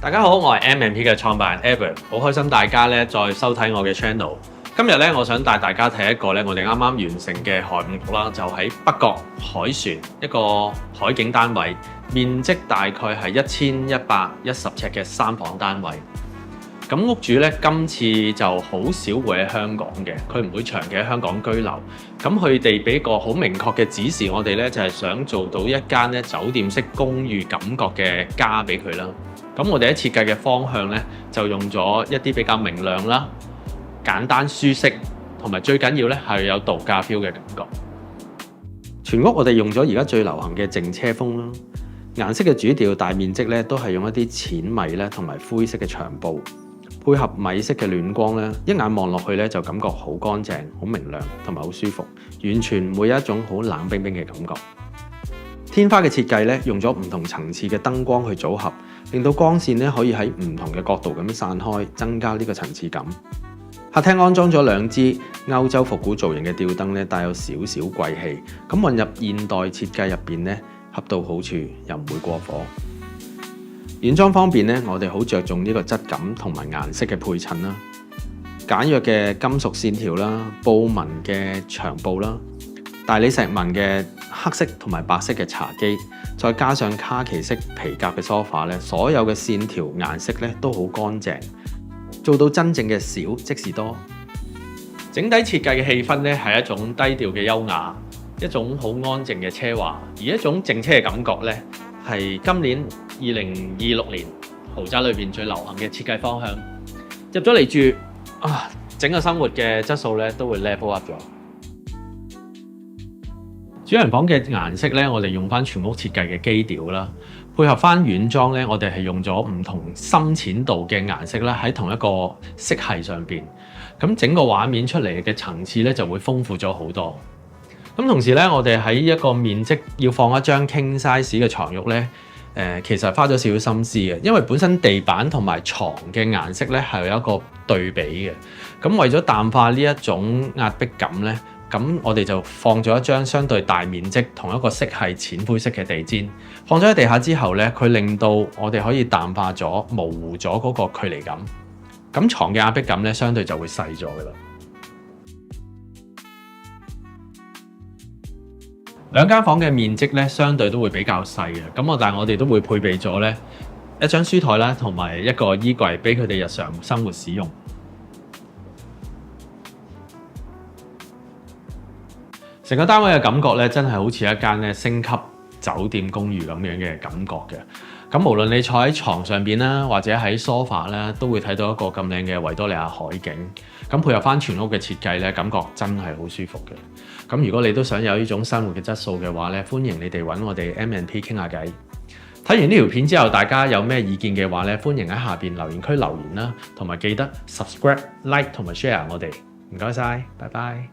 大家好，我係 M&P 嘅創辦人 Edward， 好開心大家咧再收睇我嘅 channel。今日咧，我想帶大家睇一個咧我哋啱啱完成嘅項目啦，就喺北角海旋一個海景單位，面積大概係1110尺嘅3房單位。咁屋主咧今次就好少會喺香港嘅，佢唔會長期喺香港居留。咁佢哋俾個好明確嘅指示，我哋咧就係想做到一間咧酒店式公寓感覺嘅家俾佢啦。咁我哋喺設計嘅方向咧，就用咗一啲比較明亮啦、簡單舒適，同埋最緊要咧係有度假 feel 嘅感覺。全屋我哋用咗而家最流行嘅靜車風啦，顏色嘅主調大面積咧都係用一啲淺米咧同埋灰色嘅牆布，配合米色嘅暖光咧，一眼望落去咧就感覺好乾淨、好明亮同埋好舒服，完全唔會有一種好冷冰冰嘅感覺。天花嘅設計咧，用咗唔同層次嘅燈光去組合，令到光線咧可以喺唔同嘅角度咁散開，增加呢個層次感。客廳安裝咗2支歐洲復古造型嘅吊燈咧，帶有少少貴氣，咁混入現代設計入邊咧，恰到好處又唔會過火。軟裝方面咧，我哋好着重呢個質感同埋顏色嘅配襯啦，簡約嘅金屬線條啦，布紋嘅牆布啦，大理石紋嘅黑色同埋白色嘅茶几，再加上卡其色皮革嘅梳化咧，所有嘅線條顏色咧都好乾淨，做到真正嘅少即是多。整體設計嘅氣氛咧係一種低調嘅優雅，一種好安靜嘅奢華，而一種靜車嘅感覺咧係今年2026年豪宅裏邊最流行嘅設計方向。入咗嚟住整個生活嘅質素咧都會 level up 咗。主人房嘅顏色咧，我哋用翻全屋設計嘅基調啦，配合翻軟裝咧，我哋係用咗唔同深淺度嘅顏色啦，喺同一個色系上邊，咁整個畫面出嚟嘅層次咧就會豐富咗好多。咁同時咧，我哋喺一個面積要放一張 king size 嘅床褥咧，其實花咗少少心思嘅，因為本身地板同埋床嘅顏色咧係有一個對比嘅，咁為咗淡化呢一種壓迫感咧。咁我哋就放咗一張相對大面積同一個色系淺灰色嘅地氈，放咗喺地下之後咧，佢令到我哋可以淡化咗、模糊咗嗰個距離感。咁床嘅壓迫感咧，相對就會細咗噶啦。兩間房嘅面積咧，相對都會比較細嘅。但係我哋都會配備咗咧一張書台啦，同埋一個衣櫃俾佢哋日常生活使用。成個單位嘅感覺咧，真係好似一間咧星級酒店公寓咁樣嘅感覺嘅。咁無論你坐喺床上邊啦，或者喺 sofa 咧，都會睇到一個咁靚嘅維多利亞海景。咁配合翻全屋嘅設計咧，感覺真係好舒服嘅。咁如果你都想有呢種生活嘅質素嘅話咧，歡迎你哋揾我哋 M&P 傾下偈。睇完呢條片之後，大家有咩意見嘅話咧，歡迎喺下邊留言區留言啦，同埋記得 subscribe、like 同埋 share 我哋。唔該晒，拜拜。